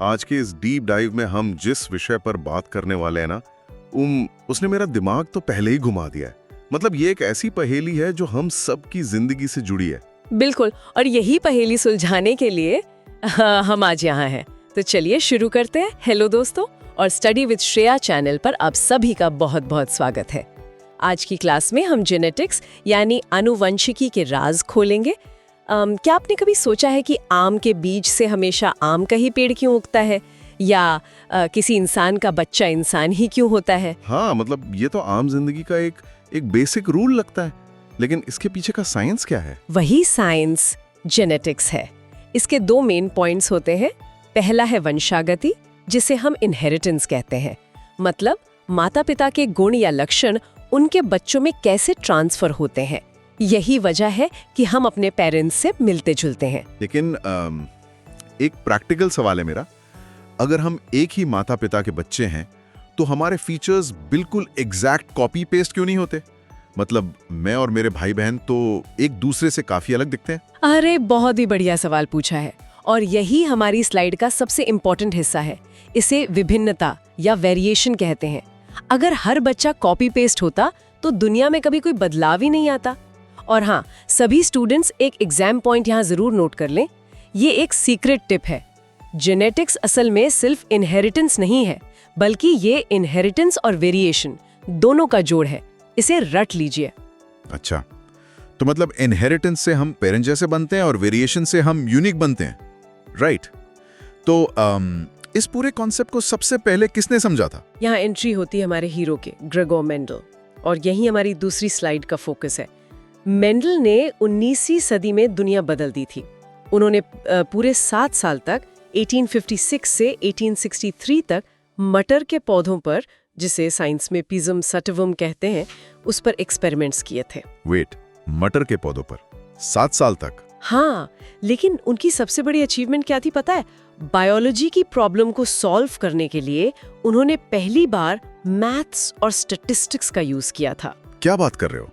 आज के इस डीप डाइव में हम जिस विषय पर बात करने वाले हैं ना, उसने मेरा दिमाग तो पहले ही घुमा दिया है। मतलब ये एक ऐसी पहेली है जो हम सबकी जिंदगी से जुड़ी है। बिल्कुल, और यही पहेली सुलझाने के लिए हम आज यहाँ हैं। तो चलिए शुरू करते हैं। हेलो दोस्तों, और स्टडी विद श्रेया चैनल पर आप सभी का बहुत बहुत स्वागत है। आज की क्लास में हम जेनेटिक्स यानी आनुवंशिकी के राज खोलेंगे। क्या आपने कभी सोचा है कि आम के बीज से हमेशा आम का ही पेड़ क्यों उगता है, या किसी इंसान का बच्चा इंसान ही क्यों होता है? हाँ, मतलब ये तो आम जिंदगी का एक बेसिक रूल लगता है, लेकिन इसके पीछे का साइंस क्या है? वही साइंस जेनेटिक्स है। इसके दो मेन पॉइंट्स होते हैं। पहला है वंशागति, जिसे हम इनहेरिटेंस कहते हैं। मतलब माता पिता के गुण या लक्षण उनके बच्चों में कैसे ट्रांसफर होते हैं। यही वजह है कि हम अपने पेरेंट्स से मिलते जुलते हैं। लेकिन एक प्रैक्टिकल सवाल है मेरा, अगर हम एक ही माता पिता के बच्चे हैं तो हमारे फीचर्स बिल्कुल एग्जैक्ट कॉपी पेस्ट क्यों नहीं होते? मतलब मैं और मेरे भाई बहन तो एक दूसरे से काफी अलग दिखते हैं। अरे बहुत ही बढ़िया सवाल पूछा है, और यही हमारी स्लाइड का सबसे इम्पोर्टेंट हिस्सा है। इसे विभिन्नता या वेरिएशन कहते हैं। अगर हर बच्चा कॉपी पेस्ट होता तो दुनिया में कभी कोई बदलाव ही नहीं आता। और हाँ, सभी स्टूडेंट्स एक एग्जाम पॉइंट यहाँ जरूर नोट कर लें। ये एक सीक्रेट टिप है। जेनेटिक्स असल में सिर्फ इनहेरिटेंस नहीं है, बल्कि ये इनहेरिटेंस और वेरिएशन दोनों का जोड़ है। इसे रट लीजिए। अच्छा, तो मतलब इनहेरिटेंस से हम पेरेंट जैसे बनते हैं और वेरिएशन से हम यूनिक बनते हैं, राइट? तो इस पूरे कॉन्सेप्ट को सबसे पहले किसने समझा था? यहाँ एंट्री होती है हमारे हीरो के, ग्रेगोर मेंडल, और यही हमारी दूसरी स्लाइड का फोकस है। मेंडल ने 19वीं सदी में दुनिया बदल दी थी। उन्होंने पूरे 7 साल तक 1856 से 1863 तक मटर के पौधों पर, जिसे साइंस में पिज्म सटिवम कहते हैं, उस पर एक्सपेरिमेंट्स किए थे। वेट, मटर के पौधों पर 7 साल तक? हाँ, लेकिन उनकी सबसे बड़ी अचीवमेंट क्या थी पता है? बायोलॉजी की प्रॉब्लम को सॉल्व करने के लिए उन्होंने पहली बार मैथ्स और स्टैटिस्टिक्स का यूज किया था। क्या बात कर रहे हो?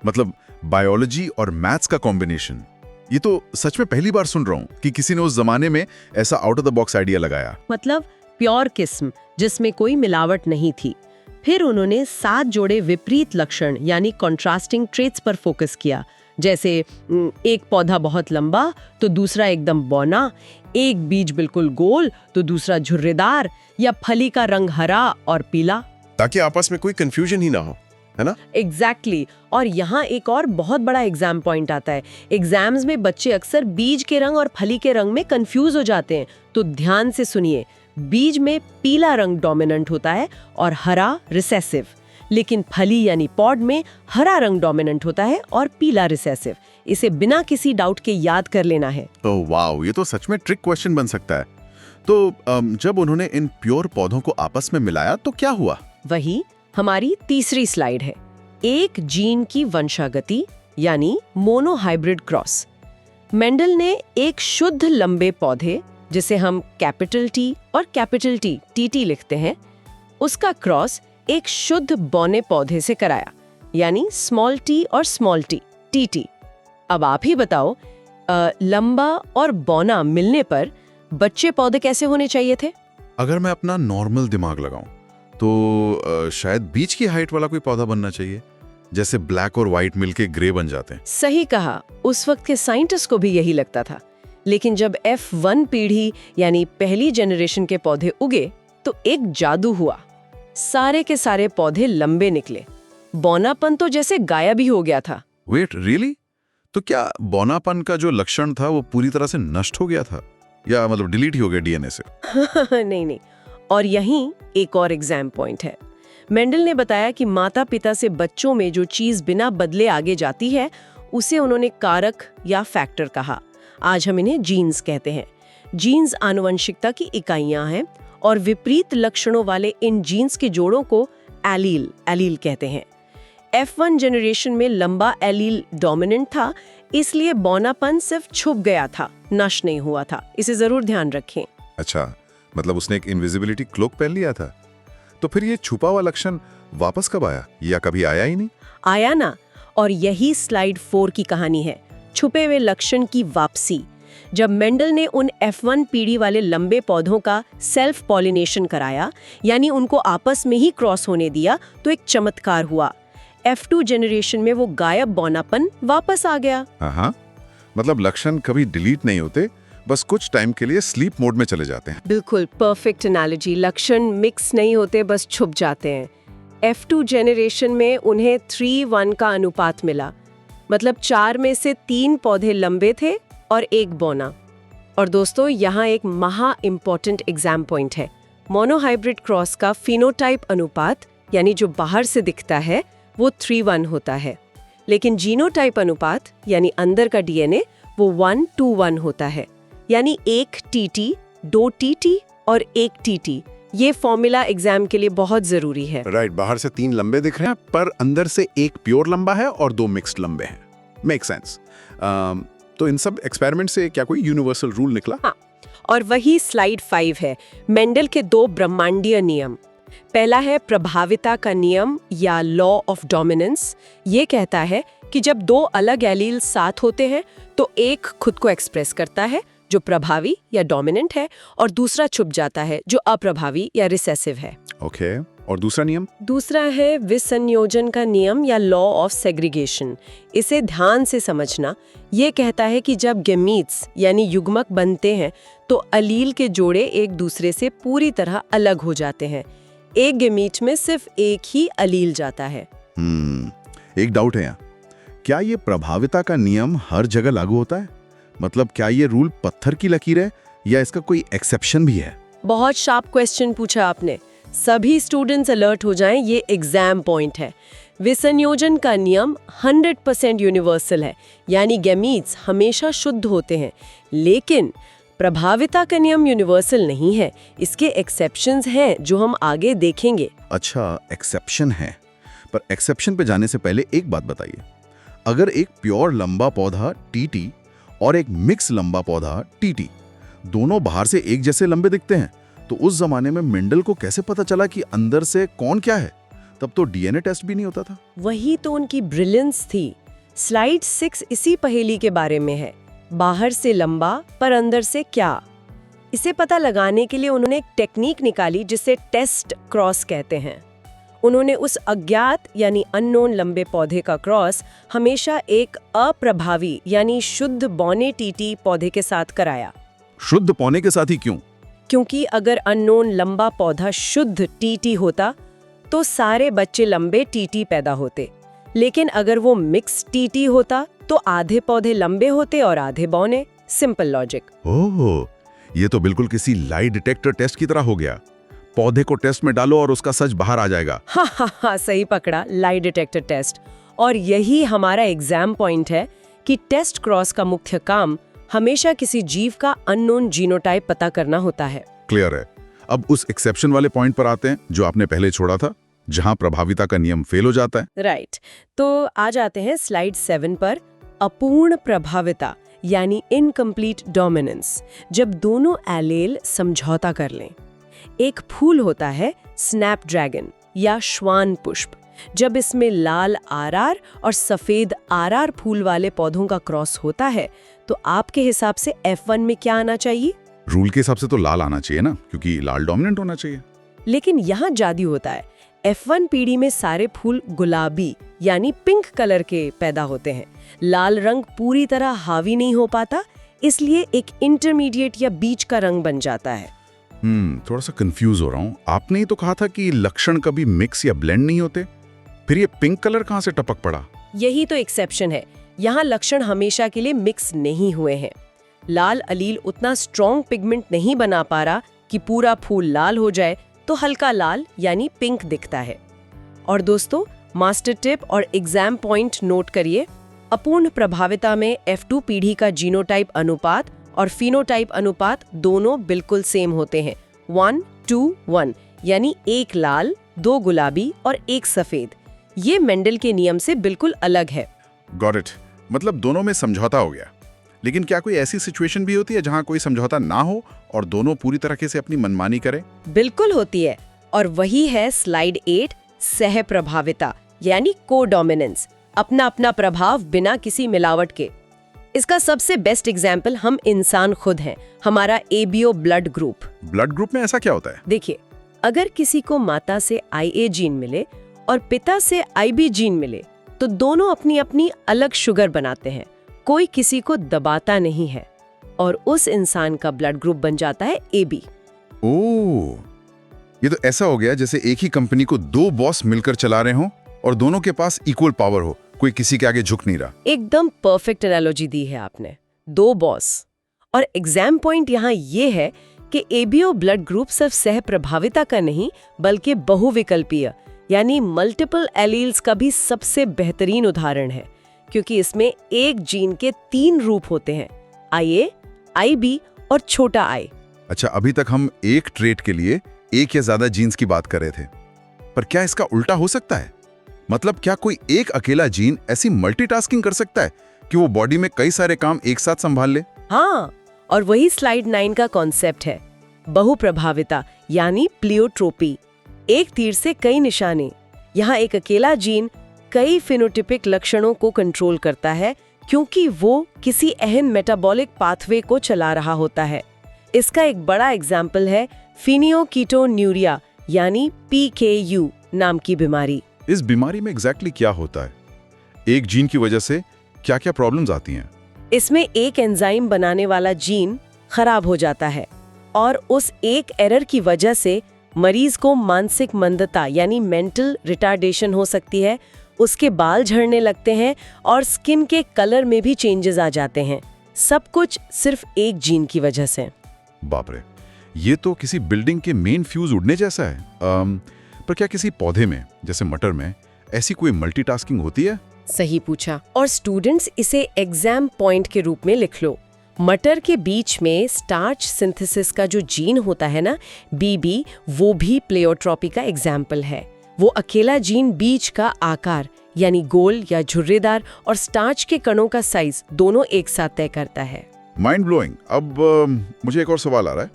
मतलब बायोलॉजी और मैथ्स का कॉम्बिनेशन, ये तो सच में पहली बार सुन रहा हूँ कि किसी ने उस जमाने में ऐसा out of the box idea लगाया। मतलब प्योर किस्म, जिसमें कोई मिलावट नहीं थी। फिर उन्होंने 7 जोड़े विपरीत लक्षण यानी कॉन्ट्रास्टिंग ट्रेट्स पर फोकस किया। जैसे एक पौधा बहुत लंबा तो दूसरा एकदम बौना, एक बीज बिल्कुल गोल तो दूसरा झुर्रेदार, या फली का रंग हरा और पीला, ताकि आपस में कोई कंफ्यूजन ही ना हो, है ना? एग्जैक्टली। और यहाँ एक और बहुत बड़ा एग्जाम पॉइंट आता है। एग्जाम्स में बच्चे अक्सर बीज के रंग और फली के रंग में कंफ्यूज हो जाते हैं। तो ध्यान से सुनिए, बीज में पीला रंग डोमिनेंट होता है और हरा रिसेसिव, लेकिन फली यानी पॉड में हरा रंग डोमिनेंट होता है और पीला रिसेसिव। इसे बिना किसी डाउट के याद कर लेना है। ओह वाओ, ये तो सच में ट्रिक क्वेश्चन बन सकता है। तो जब उन्होंने इन प्योर पौधों को आपस में मिलाया तो क्या हुआ? वही हमारी तीसरी स्लाइड है, एक जीन की वंशागति यानी मोनोहाइब्रिड क्रॉस। मेंडल ने एक शुद्ध लंबे पौधे, जिसे हम कैपिटल टी और कैपिटल टी टीटी लिखते हैं, उसका क्रॉस एक शुद्ध बौने पौधे से कराया, यानी स्मॉल टी और स्मॉल टी टीटी। अब आप ही बताओ, लंबा और बौना मिलने पर बच्चे पौधे कैसे होने चाहिए थे? अगर मैं अपना नॉर्मल दिमाग लगाऊं तो शायद बीच की हाइट वाला कोई पौधा बनना चाहिए, जैसे ब्लैक और व्हाइट मिलके ग्रे बन जाते हैं। सही कहा, उस वक्त के साइंटिस्ट को भी यही लगता था। लेकिन जब F1 पीढ़ी यानी पहली जनरेशन के पौधे उगे तो एक जादू हुआ। सारे के सारे पौधे लंबे निकले। बौनापन तो जैसे गायब ही हो गया था। Wait, really? तो क्या बौनापन का जो लक्षण था वो पूरी तरह से नष्ट हो गया था, या मतलब डिलीट ही हो गया डीएनए से? नहीं। और यहीं एक और एग्जाम पॉइंट है। मेंडल ने बताया कि माता पिता से बच्चों में जो चीज बिना बदले आगे जाती है, उसे उन्होंने कारक या फैक्टर कहा। आज हम इन्हें जीन्स कहते हैं। जीन्स आनुवंशिकता की इकाइयां हैं, और विपरीत लक्षणों वाले इन जीन्स के जोड़ों को एलील कहते हैं। F1 जनरेशन में लंबा एलील डोमिनेंट था, इसलिए बौनापन सिर्फ छुप गया था, नष्ट नहीं हुआ था। इसे जरूर ध्यान रखें। अच्छा, मतलब उसने एक इनविजिबिलिटी क्लोक पहन लिया था। तो फिर ये छुपा हुआ लक्षण वापस कब आया, या कभी आया ही नहीं? आया ना, और यही स्लाइड 4 की कहानी है, छुपे हुए लक्षण की वापसी। जब मेंडल ने उन F1 पीढ़ी वाले लंबे पौधों का सेल्फ पॉलिनेशन कराया, यानी उनको आपस में ही क्रॉस होने दिया, तो एक चमत्कार हुआ। F2 जनरेशन में वो गायब बौनापन वापस आ गया। हाँ, मतलब लक्षण कभी डिलीट नहीं होते, बस कुछ टाइम के लिए स्लीप मोड में चले जाते हैं। बिल्कुल परफेक्ट एनालॉजी। लक्षण मिक्स नहीं होते, बस छुप जाते हैं। F2 जनरेशन में उन्हें 3:1 का अनुपात मिला, मतलब 4 में से 3 पौधे लंबे थे और 1 बौना। और दोस्तों, यहाँ एक महा इम्पोर्टेंट एग्जाम पॉइंट है। मोनोहाइब्रिड क्रॉस का फिनोटाइप अनुपात, यानी जो बाहर से दिखता है, वो 3:1 होता है, लेकिन जीनोटाइप अनुपात यानी अंदर का डीएनए वो 1:1 होता है, यानी 1 टीटी, 2 टीटी और 1 टीटी। ये फॉर्मूला एग्जाम के लिए बहुत जरूरी है। राइट, बाहर से 3 लंबे दिख रहे हैं पर अंदर से 1 प्योर लंबा है और 2 मिक्स्ड लंबे हैं। Make sense. तो इन सब एक्सपेरिमेंट से क्या कोई यूनिवर्सल रूल निकला? हाँ, और वही स्लाइड 5 है, मेंडल के 2 ब्रह्मांडीय नियम। पहला है प्रभाविता का नियम या लॉ ऑफ डोमिनेंस। ये कहता है कि जब 2 अलग एलील साथ होते हैं तो एक खुद को एक्सप्रेस करता है जो प्रभावी या डोमिनेंट है, और दूसरा छुप जाता है जो अप्रभावी या रिसेसिव है। ओके, और दूसरा नियम? दूसरा है विसंयोजन का नियम या लॉ ऑफ सेग्रीगेशन। इसे ध्यान से समझना। ये कहता है कि जब गैमीट्स यानी युग्मक बनते हैं तो अलील के जोड़े एक दूसरे से पूरी तरह अलग हो जाते हैं। एक गैमीट में सिर्फ एक ही अलील जाता है। एक डाउट है यहाँ, क्या ये प्रभाविता का नियम हर जगह लागू होता है? मतलब क्या ये रूल पत्थर की लकीर है या इसका कोई एक्सेप्शन भी है? बहुत शार्प क्वेश्चन पूछा आपने। सभी स्टूडेंट्स अलर्ट हो जाएं, ये एग्जाम पॉइंट है। विसंयोजन का नियम 100% यूनिवर्सल है, यानी गैमीट्स हमेशा शुद्ध होते हैं, लेकिन प्रभाविता का नियम यूनिवर्सल नहीं है। इसके एक्सेप्शंस हैं जो हम आगे देखेंगे। अच्छा, एक्सेप्शन है, पर एक्सेप्शन पे जाने से पहले एक बात बताइए। अगर एक प्योर लंबा पौधा टीटी और एक मिक्स लंबा पौधा टीटी दोनों बाहर से एक जैसे लंबे दिखते हैं, तो उस जमाने में मेंडल को कैसे पता चला कि अंदर से कौन क्या है? तब तो डीएनए टेस्ट भी नहीं होता था। वही तो उनकी ब्रिलियंस थी। स्लाइड 6 इसी पहेली के बारे में है। बाहर से लंबा पर अंदर से क्या? इसे पता लगाने के लिए उन्होंने एक टेक्निक निकाली जिसे टेस्ट क्रॉस कहते हैं। उन्होंने उस अज्ञात यानी अननोन लंबे पौधे का क्रॉस हमेशा एक अप्रभावी यानी शुद्ध बौने टीटी पौधे के साथ कराया। शुद्ध पौने के साथ ही क्यों? क्योंकि अगर अननोन लंबा पौधा शुद्ध टीटी होता तो सारे बच्चे लंबे टीटी पैदा होते, लेकिन अगर वो मिक्स टीटी होता तो आधे पौधे लंबे होते और आधे बौने। Simple logic. ओह, ये तो बिल्कुल किसी लाई डिटेक्टर टेस्ट की तरह हो गया। पौधे को टेस्ट में डालो और उसका सच बाहर आ जाएगा। हाँ, सही पकड़ा, लाई डिटेक्टर टेस्ट। और यही हमारा एग्जाम पॉइंट है कि टेस्ट क्रॉस का मुख्य काम हमेशा किसी जीव का अननोन जीनोटाइप पता करना होता है। क्लियर है। अब उस एक्सेप्शन वाले पॉइंट पर आते हैं जो आपने पहले छोड़ा था, जहां प्रभाविता का नियम फेल हो जाता है। राइट, तो आ जाते हैं स्लाइड 7 पर। अपूर्ण प्रभाविता यानी इनकम्प्लीट डोमिनेंस, जब दोनों एलेल समझौता कर लें। एक फूल होता है स्नैपड्रैगन या श्वान पुष्प। जब इसमें लाल आरआर और सफेद आरआर फूल वाले पौधों का क्रॉस होता है तो आपके हिसाब से F1 में क्या आना चाहिए? रूल के हिसाब से तो लाल आना चाहिए ना, क्योंकि लाल डोमिनेंट होना चाहिए। लेकिन यहाँ जादू होता है। F1 पीढ़ी में सारे फूल गुलाबी यानी पिंक कलर के पैदा होते हैं। लाल रंग पूरी तरह हावी नहीं हो पाता, इसलिए एक इंटरमीडिएट या बीच का रंग बन जाता है। थोड़ा सा कंफ्यूज हो रहा हूँ। आपने ही तो कहा था कि लक्षण कभी मिक्स या ब्लेंड नहीं होते, फिर ये पिंक कलर कहाँ से टपक पड़ा? यही तो एक्सेप्शन है। यहाँ लक्षण हमेशा के लिए मिक्स नहीं हुए हैं। लाल अलील उतना स्ट्रॉन्ग पिगमेंट नहीं बना पा रहा कि पूरा फूल लाल हो जाए, तो हल्का लाल यानी पिंक दिखता है। और दोस्तों, मास्टर टिप और एग्जाम पॉइंट नोट करिए। अपूर्ण प्रभाविता में F2 पीढ़ी का जीनोटाइप अनुपात और फिनोटाइप अनुपात दोनों बिल्कुल सेम होते हैं, 1:1, यानी 1 लाल, 2 गुलाबी और 1 सफेद। ये मेंडल के नियम से बिल्कुल अलग है। Got it. मतलब दोनों में समझौता हो गया। लेकिन क्या कोई ऐसी सिचुएशन भी होती है जहां कोई समझौता ना हो और दोनों पूरी तरीके से अपनी मनमानी करें? बिल्कुल होती है, और वही है स्लाइड 8, सह प्रभाविता यानी कोडोमिनेंस, अपना अपना प्रभाव बिना किसी मिलावट के। इसका सबसे बेस्ट एग्जाम्पल हम इंसान खुद हैं, हमारा ABO blood group. Blood group में ऐसा क्या होता है? देखिए, अगर किसी को माता से IA जीन मिले और पिता से IB जीन मिले तो दोनों अपनी अपनी अलग शुगर बनाते हैं, कोई किसी को दबाता नहीं है और उस इंसान का ब्लड ग्रुप बन जाता है AB। ओह, ये तो ऐसा हो गया जैसे एक ही कंपनी को दो बॉस मिलकर चला रहे हों और दोनों के पास इक्वल पावर हो, कोई किसी के आगे झुक नहीं रहा। एकदम परफेक्ट एनालॉजी दी है आपने, दो बॉस। और एग्जाम पॉइंट यहाँ ये है कि एबीओ ब्लड ग्रुप सिर्फ सह प्रभाविता का नहीं बल्कि बहुविकल्पीय यानी मल्टीपल एलील्स का भी सबसे बेहतरीन उदाहरण है, क्योंकि इसमें एक जीन के 3 रूप होते हैं, IA, IB और छोटा i। अच्छा, अभी तक हम एक ट्रेट के लिए एक या ज्यादा जीन्स की बात कर रहे थे, पर क्या इसका उल्टा हो सकता है? मतलब क्या कोई एक अकेला जीन ऐसी मल्टीटास्किंग कर सकता है कि वो बॉडी में कई सारे काम एक साथ संभाल ले? हाँ, और वही स्लाइड 9 का कॉन्सेप्ट है, बहुप्रभाविता यानी प्लियोट्रोपी, एक तीर से कई निशाने। यहाँ एक अकेला जीन कई फिनोटिपिक लक्षणों को कंट्रोल करता है क्योंकि वो किसी अहम मेटाबॉलिक पाथवे को चला रहा होता है। इसका एक बड़ा एग्जाम्पल है फिनियोकीटोन्यूरिया यानी PKU नाम की बीमारी। इस बीमारी में एग्जैक्टली क्या होता है? एक जीन की वजह से क्या क्या प्रॉब्लम्स आती हैं? इसमें एक एंजाइम बनाने वाला जीन खराब हो जाता है और उस एक एरर की वजह से मरीज को मानसिक मंदता यानी मेंटल रिटार्डेशन हो सकती है, उसके बाल झड़ने लगते हैं और स्किन के कलर में भी चेंजेस आ जाते हैं, सब कुछ सिर्फ एक जीन की वजह से। बाप रे, ये तो किसी बिल्डिंग के मेन फ्यूज उड़ने जैसा है। पर क्या किसी पौधे में जैसे मटर में ऐसी कोई मल्टीटास्किंग होती है? सही पूछा, और स्टूडेंट्स इसे एग्जाम पॉइंट के रूप में लिख लो। मटर के बीच में स्टार्च सिंथेसिस का जो जीन होता है ना, BB, वो भी प्लेयोट्रोपी का एग्जाम्पल है। वो अकेला जीन बीज का आकार यानी गोल या झुर्रेदार और स्टार्च के कणों का साइज दोनों एक साथ तय करता है। Mind blowing. अब मुझे एक और सवाल आ रहा है,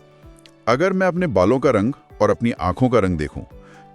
अगर मैं अपने बालों का रंग और अपनी आंखों का रंग देखूं,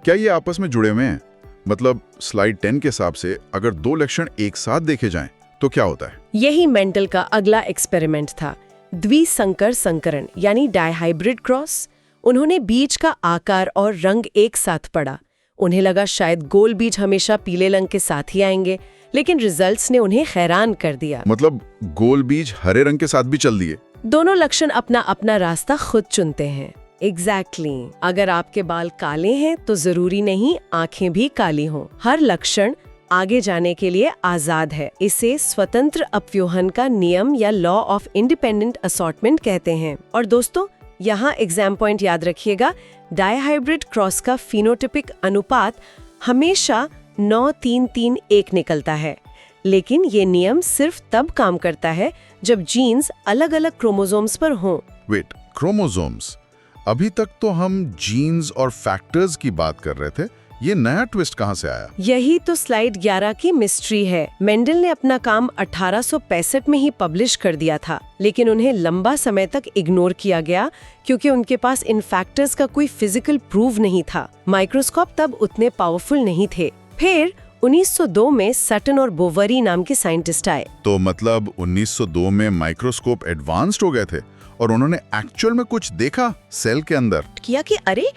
क्या ये आपस में जुड़े हुए हैं? मतलब स्लाइड 10 के हिसाब से अगर दो लक्षण एक साथ देखे जाएं तो क्या होता है? यही मेंडल का अगला एक्सपेरिमेंट था, द्विसंकर संकरण यानी डाइहाइब्रिड क्रॉस। उन्होंने बीज का आकार और रंग एक साथ पढ़ा। उन्हें लगा शायद गोल बीज हमेशा पीले रंग के साथ ही आएंगे, लेकिन रिजल्ट्स ने उन्हें हैरान कर दिया। मतलब गोल बीज हरे रंग के साथ भी चल दिए? दोनों लक्षण अपना अपना रास्ता खुद चुनते हैं। एग्जैक्टली अगर आपके बाल काले हैं तो जरूरी नहीं आंखें भी काली हों। हर लक्षण आगे जाने के लिए आजाद है। इसे स्वतंत्र अपव्यूहन का नियम या लॉ ऑफ इंडिपेंडेंट असॉर्टमेंट कहते हैं। और दोस्तों, यहाँ एग्जाम पॉइंट याद रखिएगा, डाइहाइब्रिड क्रॉस का फिनोटिपिक अनुपात हमेशा 9-3-3-1 निकलता है, लेकिन ये नियम सिर्फ तब काम करता है जब जीन्स अलग अलग क्रोमोसोम्स पर हों। Wait, chromosomes? अभी तक तो हम जीन्स और फैक्टर्स की बात कर रहे थे, ये नया ट्विस्ट कहाँ से आया? यही तो स्लाइड 11 की मिस्ट्री है। मेंडल ने अपना काम 1865 में ही पब्लिश कर दिया था, लेकिन उन्हें लंबा समय तक इग्नोर किया गया क्योंकि उनके पास इन फैक्टर्स का कोई फिजिकल प्रूफ नहीं था। माइक्रोस्कोप तब उतने पावरफुल नहीं थे। फिर 1902 में सटन और बोवरी नाम के साइंटिस्ट आए। तो मतलब 1902 में माइक्रोस्कोप एडवांस्ड हो गए थे और उन्होंने एक्चुअल में कुछ देखा सेल के अंदर। किया कि अरे,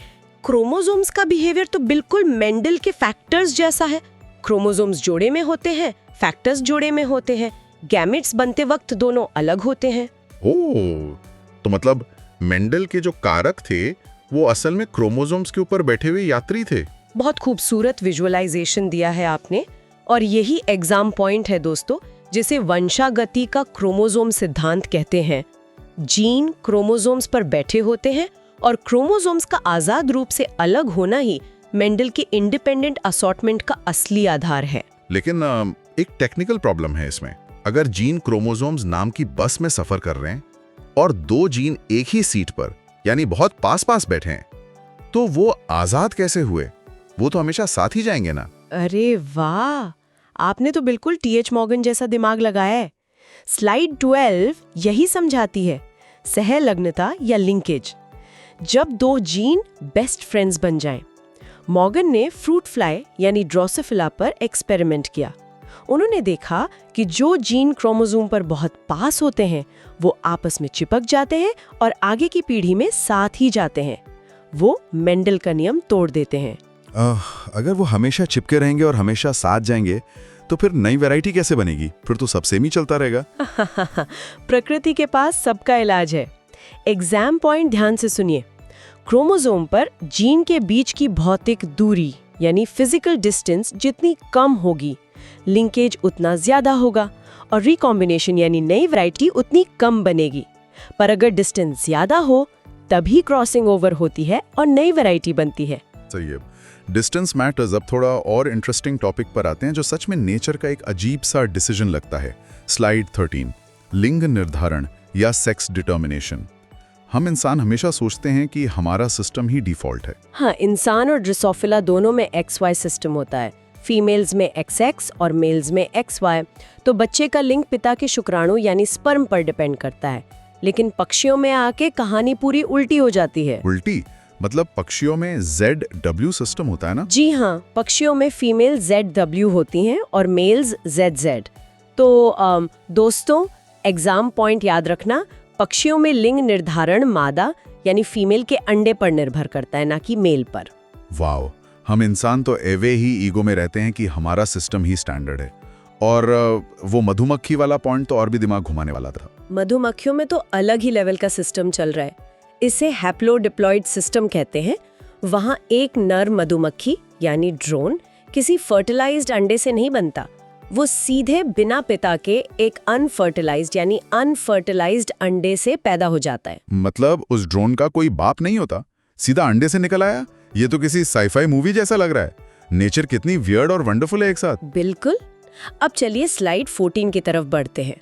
क्रोमोसोम्स का बिहेवियर तो बिल्कुल मेंडल के फैक्टर्स जैसा है। क्रोमोसोम्स जोड़े में होते हैं, फैक्टर्स जोड़े में होते हैं, गैमेट्स बनते वक्त दोनों अलग होते हैं। ओह, तो मतलब मेंडल के जो कारक थे वो असल में क्रोमोसोम्स के ऊपर बैठे हुए यात्री थे। बहुत खूबसूरत विजुअलाइजेशन दिया है आपने, और यही एग्जाम पॉइंट है दोस्तों, जिसे वंशागति का क्रोमोसोम सिद्धांत कहते हैं। जीन क्रोमोसोम्स पर बैठे होते हैं और क्रोमोसोम्स का आजाद रूप से अलग होना ही मेंडल के इंडिपेंडेंट असॉर्टमेंट का असली आधार है। लेकिन एक टेक्निकल प्रॉब्लम है इसमें। अगर जीन क्रोमोसोम्स नाम की बस में सफर कर रहे हैं और दो जीन एक ही सीट पर यानी बहुत पास पास बैठे हैं, तो वो आजाद कैसे हुए? वो तो हमेशा साथ ही जाएंगे ना। अरे वाह, आपने तो बिल्कुल TH मॉर्गन जैसा दिमाग लगाया है। स्लाइड 12 यही समझाती है, सहलग्नता या लिंकेज। जब दो जीन बेस्ट फ्रेंड्स बन जाएं। मॉर्गन ने फ्रूट फ्लाई यानी ड्रोसोफिला पर एक्सपेरिमेंट किया। उन्होंने देखा कि जो जीन क्रोमोसोम पर बहुत पास होते हैं वो आपस में चिपक जाते हैं और आगे की पीढ़ी में साथ ही जाते हैं। वो मेंडल का नियम तोड़ देते हैं। अगर वो हमेशा चिपके रहेंगे और हमेशा साथ जाएंगे तो फिर नई वैरायटी कैसे बनेगी? फिर तो सब सेम ही चलता रहेगा। प्रकृति के पास सबका इलाज है। एग्जाम पॉइंट ध्यान से सुनिए। क्रोमोसोम पर जीन के बीच की भौतिक दूरी यानी फिजिकल डिस्टेंस जितनी कम होगी, लिंकेज उतना ज्यादा होगा और रिकॉम्बिनेशन यानी नई वैरायटी उतनी कम बनेगी। पर अगर डिस्टेंस ज्यादा हो तभी क्रॉसिंग ओवर होती है और नई वैरायटी बनती है। सही है। Distance matters. अब थोड़ा और इंटरेस्टिंग टॉपिक पर आते हैं जो सच में नेचर का एक अजीब सा डिसीजन लगता है। स्लाइड 13, लिंग निर्धारण या सेक्स डिटर्मिनेशन। हम इंसान हमेशा सोचते हैं कि हमारा सिस्टम ही डिफॉल्ट है। हाँ, इंसान और ड्रोसोफिला दोनों में XY सिस्टम होता है। फीमेल्स में XX और मेल्स में XY। तो बच्चे का लिंग पिता के शुक्राणु यानी स्पर्म पर डिपेंड करता है। लेकिन पक्षियों में आके कहानी पूरी उल्टी हो जाती है। उल्टी मतलब पक्षियों में ZW सिस्टम होता है ना? जी हाँ, पक्षियों में फीमेल ZW होती हैं और मेल्स ZZ। तो दोस्तों, एग्जाम पॉइंट याद रखना, पक्षियों में लिंग निर्धारण मादा यानी फीमेल के अंडे पर निर्भर करता है, ना कि मेल पर। वाओ, हम इंसान तो एवे ही ईगो में रहते हैं कि हमारा सिस्टम ही स्टैंडर्ड है। और वो मधुमक्खी वाला पॉइंट तो और भी दिमाग घुमाने वाला था। मधुमक्खियों में तो अलग ही लेवल का सिस्टम चल रहा है। इसे हैप्लोडिप्लॉइड सिस्टम कहते हैं। वहाँ एक नर मधुमक्खी यानी ड्रोन किसी फर्टिलाइज्ड अंडे से नहीं बनता, वो सीधे बिना पिता के एक अनफर्टिलाइज्ड अंडे से पैदा हो जाता है। मतलब उस ड्रोन का कोई बाप नहीं होता, सीधा अंडे से निकल आया? ये तो किसी साइफाई मूवी जैसा लग रहा है। नेचर कितनी वियर्ड और वंडरफुल है एक साथ। बिल्कुल। अब चलिए स्लाइड 14 की तरफ बढ़ते हैं।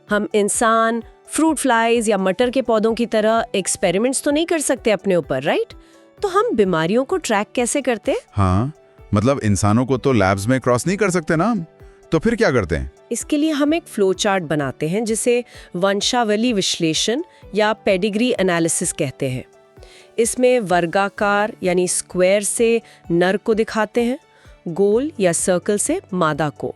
हम इंसान फ्रूट फ्लाइज या मटर के पौधों की तरह एक्सपेरिमेंट्स तो नहीं कर सकते अपने ऊपर, राइट? तो हम बीमारियों को ट्रैक कैसे करते हैं? हाँ, मतलब इंसानों को तो लैब्स में क्रॉस नहीं कर सकते ना हम, तो फिर क्या करते हैं? इसके लिए हम एक फ्लो चार्ट बनाते हैं जिसे वंशावली विश्लेषण या पेडिग्री एनालिसिस कहते हैं। इसमें वर्गाकार यानी स्क्वायर से नर को दिखाते हैं, गोल या सर्कल से मादा को।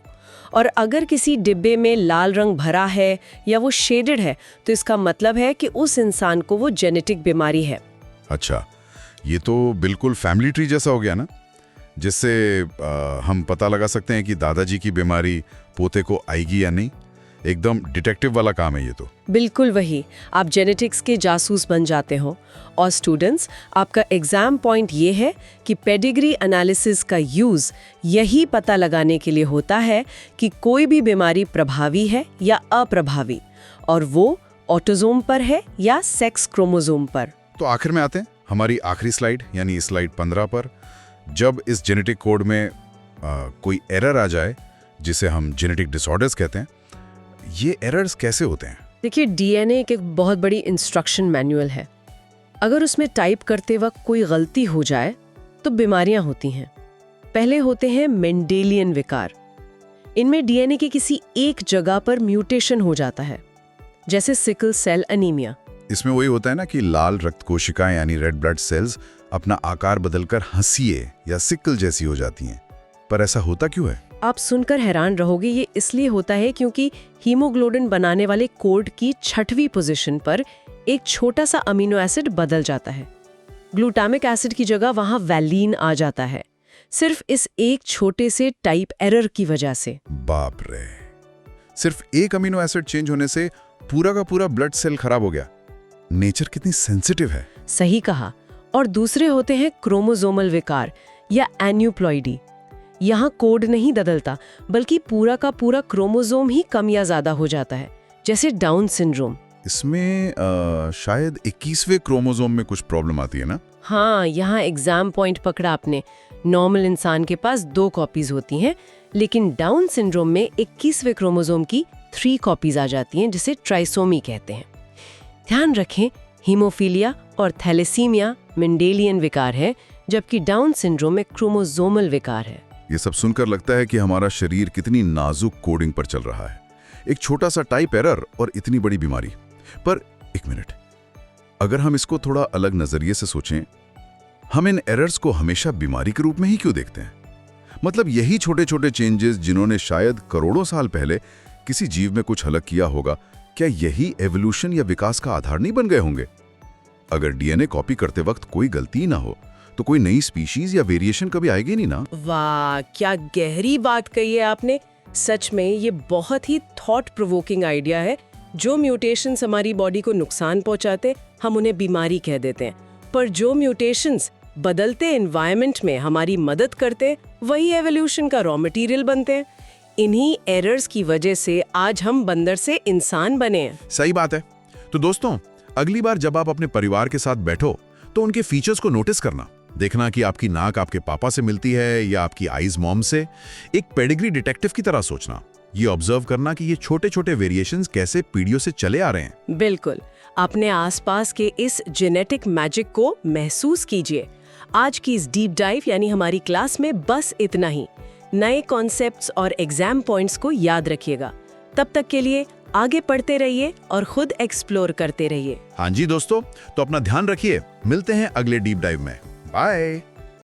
और अगर किसी डिब्बे में लाल रंग भरा है या वो शेडेड है तो इसका मतलब है कि उस इंसान को वो जेनेटिक बीमारी है। अच्छा, ये तो बिल्कुल फैमिली ट्री जैसा हो गया ना, जिससे हम पता लगा सकते हैं कि दादाजी की बीमारी पोते को आएगी या नहीं। एकदम डिटेक्टिव वाला काम है ये तो। बिल्कुल वही, आप जेनेटिक्स के जासूस बन जाते हो। और स्टूडेंट्स, आपका एग्जाम पॉइंट ये है कि पेडिग्री एनालिसिस का यूज यही पता लगाने के लिए होता है कि कोई भी बीमारी प्रभावी है या अप्रभावी, और वो ऑटोसोम पर है या सेक्स क्रोमोसोम पर। तो आखिर में आते हैं हमारी आखिरी स्लाइड यानी स्लाइड 15 पर। जब इस जेनेटिक कोड में कोई एरर आ जाए, जिसे हम जेनेटिक डिसऑर्डर्स कहते हैं, ये एरर्स कैसे होते हैं? देखिए, डीएनए एक बहुत बड़ी इंस्ट्रक्शन मैनुअल है। अगर उसमें टाइप करते वक्त कोई गलती हो जाए तो बीमारियां होती हैं। पहले होते हैं मेंडेलियन विकार। इनमें डीएनए की किसी एक जगह पर म्यूटेशन हो जाता है, जैसे सिकल सेल एनीमिया। इसमें वही होता है ना कि लाल रक्त कोशिकाएं यानी रेड ब्लड सेल्स अपना आकार बदलकर हंसिए या सिकल जैसी हो जाती हैं। पर ऐसा होता क्यों है? आप सुनकर हैरान रहोगे, ये इसलिए होता है क्योंकि हीमोग्लोबिन बनाने वाले कोड की 6वीं पोजीशन पर एक छोटा सा अमीनो एसिड बदल जाता है। ग्लूटामिक एसिड की जगह वहां वैलीन आ जाता है, सिर्फ इस एक छोटे से टाइप एरर की वजह से। बाप रे, सिर्फ एक अमीनो एसिड चेंज होने से पूरा का पूरा ब्लड सेल खराब हो गया। नेचर कितनी सेंसिटिव है। सही कहा। और दूसरे होते हैं क्रोमोसोमल विकार या एन्यूप्लॉइडी। यहाँ कोड नहीं बदलता, बल्कि पूरा का पूरा क्रोमोसोम ही कम या ज्यादा हो जाता है, जैसे डाउन सिंड्रोम। इसमें शायद 21वें क्रोमोसोम में कुछ प्रॉब्लम आती है ना? हाँ, यहाँ एग्जाम पॉइंट पकड़ा आपने। नॉर्मल इंसान के पास 2 कॉपीज होती हैं, लेकिन डाउन सिंड्रोम में 21वें क्रोमोसोम की 3 कॉपीज आ जाती हैं, जिसे ट्राइसोमी कहते हैं। ध्यान रखें, हीमोफीलिया और थैलेसीमिया मेंडेलियन विकार है, जबकि डाउन सिंड्रोम में क्रोमोसोमल विकार है। ये सब सुनकर लगता है कि हमारा शरीर कितनी नाजुक कोडिंग पर चल रहा है। एक छोटा सा टाइप एरर और इतनी बड़ी बीमारी। पर एक मिनट, अगर हम इसको थोड़ा अलग नजरिए से सोचें, हम इन एरर्स को हमेशा बीमारी के रूप में ही क्यों देखते हैं? मतलब यही छोटे छोटे चेंजेस जिन्होंने शायद करोड़ों साल पहले किसी जीव में कुछ अलग किया होगा, क्या यही एवोल्यूशन या विकास का आधार नहीं बन गए होंगे? अगर डीएनए कॉपी करते वक्त कोई गलती ना हो तो कोई नई स्पीशीज या वेरिएशन कभी आएगी नहीं ना। वाह, क्या गहरी बात कही है आपने। सच में ये बहुत ही थॉट प्रोवोकिंग आइडिया है। जो म्यूटेशंस हमारी बॉडी को नुकसान पहुंचाते, हम उन्हें बीमारी कह देते हैं, पर जो म्यूटेशंस बदलते एनवायरनमेंट में हमारी मदद करते, वही एवोल्यूशन का रॉ मटेरियल बनते हैं। इन्हीं एरर्स की वजह से आज हम बंदर से इंसान बने हैं। सही बात है। तो दोस्तों, अगली बार जब आप अपने परिवार के साथ बैठो तो उनके फीचर्स को नोटिस करना। देखना कि आपकी नाक आपके पापा से मिलती है या आपकी आईज मॉम से। एक पेडिग्री डिटेक्टिव की तरह सोचना। ये ऑब्जर्व करना कि ये छोटे छोटे वेरिएशंस कैसे पीढ़ियों से चले आ रहे हैं। बिल्कुल, अपने आसपास के इस जेनेटिक मैजिक को महसूस कीजिए। आज की इस डीप डाइव यानी हमारी क्लास में बस इतना ही। नए कॉन्सेप्ट्स और एग्जाम पॉइंट्स को याद रखिएगा। तब तक के लिए आगे पढ़ते रहिए और खुद एक्सप्लोर करते रहिए। हाँ जी दोस्तों, तो अपना ध्यान रखिए। मिलते हैं अगले डीप डाइव में। बाय।